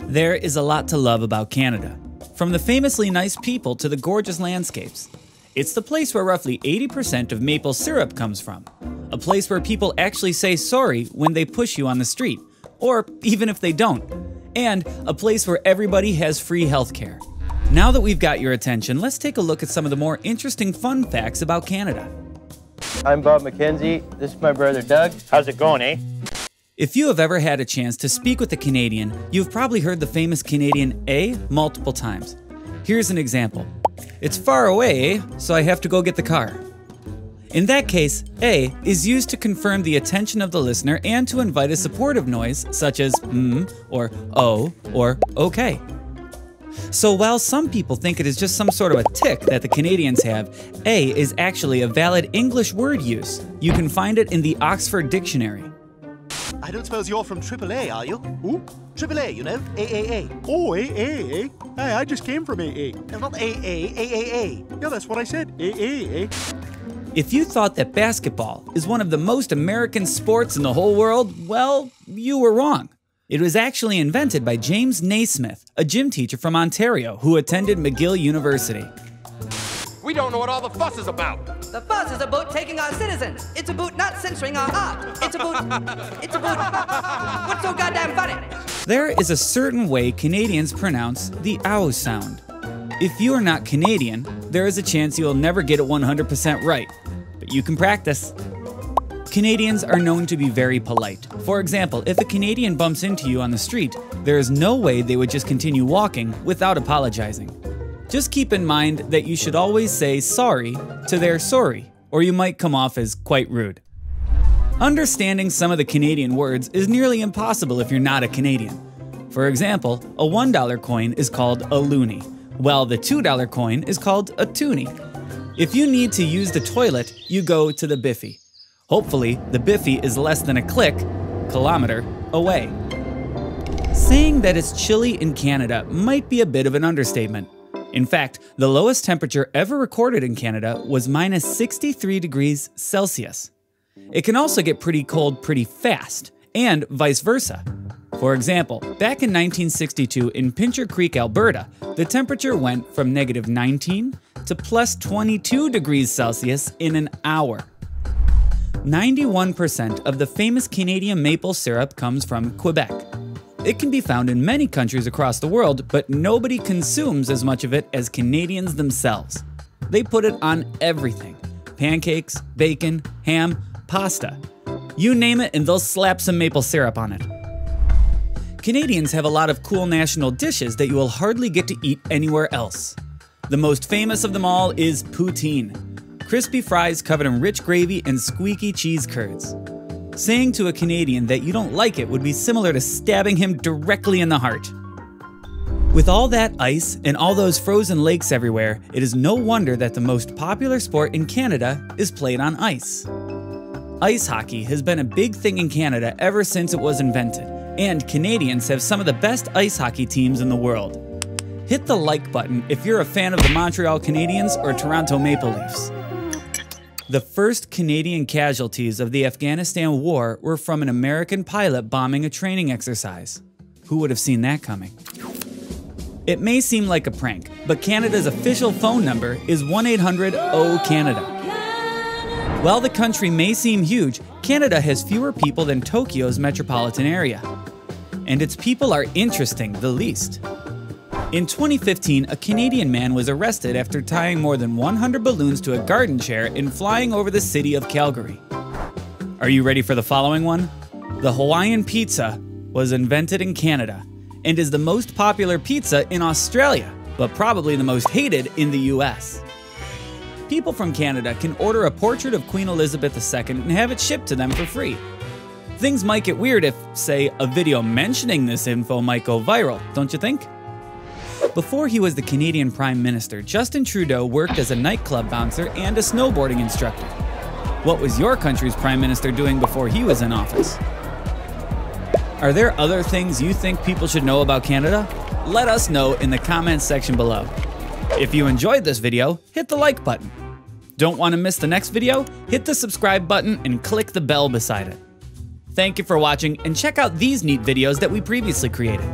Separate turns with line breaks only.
There is a lot to love about Canada, from the famously nice people to the gorgeous landscapes. It's the place where roughly 80% of maple syrup comes from, a place where people actually say sorry when they push you on the street, or even if they don't, and a place where everybody has free healthcare. Now that we've got your attention, let's take a look at some of the more interesting fun facts about Canada.
I'm Bob McKenzie. This is my brother Doug.
How's it going, eh?
If you have ever had a chance to speak with a Canadian, you've probably heard the famous Canadian "eh" multiple times. Here's an example. It's far away, eh? So I have to go get the car. In that case, "eh" is used to confirm the attention of the listener and to invite a supportive noise such as or oh, or okay. So while some people think it is just some sort of a tick that the Canadians have, "eh" is actually a valid English word use. You can find it in the Oxford Dictionary.
I don't suppose you're from AAA, are you? Who? AAA, you know? AAA.
Oh, AA, eh? Hey, I just came from AA.
No, not AA, AAA.
Yeah, that's what I said. AA, eh?
If you thought that basketball is one of the most American sports in the whole world, well, you were wrong. It was actually invented by James Naismith, a gym teacher from Ontario who attended McGill University.
We don't know what all the fuss is about.
The fuss is about taking our citizens. It's about not censoring our art. It's about what's so goddamn funny?
There is a certain way Canadians pronounce the ow sound. If you are not Canadian, there is a chance you'll never get it 100% right, but you can practice. Canadians are known to be very polite. For example, if a Canadian bumps into you on the street, there is no way they would just continue walking without apologizing. Just keep in mind that you should always say sorry to their sorry, or you might come off as quite rude. Understanding some of the Canadian words is nearly impossible if you're not a Canadian. For example, a $1 coin is called a loonie, while the $2 coin is called a toonie. If you need to use the toilet, you go to the biffy. Hopefully, the biffy is less than a kilometer away. Saying that it's chilly in Canada might be a bit of an understatement. In fact, the lowest temperature ever recorded in Canada was -63 degrees Celsius. It can also get pretty cold pretty fast, and vice versa. For example, back in 1962 in Pincher Creek, Alberta, the temperature went from -19 to +22 degrees Celsius in an hour. 91% of the famous Canadian maple syrup comes from Quebec. It can be found in many countries across the world, but nobody consumes as much of it as Canadians themselves. They put it on everything: pancakes, bacon, ham, pasta. You name it and they'll slap some maple syrup on it. Canadians have a lot of cool national dishes that you will hardly get to eat anywhere else. The most famous of them all is poutine, crispy fries covered in rich gravy and squeaky cheese curds. Saying to a Canadian that you don't like it would be similar to stabbing him directly in the heart. With all that ice and all those frozen lakes everywhere, it is no wonder that the most popular sport in Canada is played on ice. Ice hockey has been a big thing in Canada ever since it was invented, and Canadians have some of the best ice hockey teams in the world. Hit the like button if you're a fan of the Montreal Canadiens or Toronto Maple Leafs. The first Canadian casualties of the Afghanistan War were from an American pilot bombing a training exercise. Who would have seen that coming? It may seem like a prank, but Canada's official phone number is 1-800-OH-CANADA. While the country may seem huge, Canada has fewer people than Tokyo's metropolitan area. And its people are interesting, the least. In 2015, a Canadian man was arrested after tying more than 100 balloons to a garden chair and flying over the city of Calgary. Are you ready for the following one? The Hawaiian pizza was invented in Canada and is the most popular pizza in Australia, but probably the most hated in the US. People from Canada can order a portrait of Queen Elizabeth II and have it shipped to them for free. Things might get weird if, say, a video mentioning this info might go viral, don't you think? Before he was the Canadian Prime Minister, Justin Trudeau worked as a nightclub bouncer and a snowboarding instructor. What was your country's Prime Minister doing before he was in office? Are there other things you think people should know about Canada? Let us know in the comments section below. If you enjoyed this video, hit the like button. Don't want to miss the next video? Hit the subscribe button and click the bell beside it. Thank you for watching, and check out these neat videos that we previously created.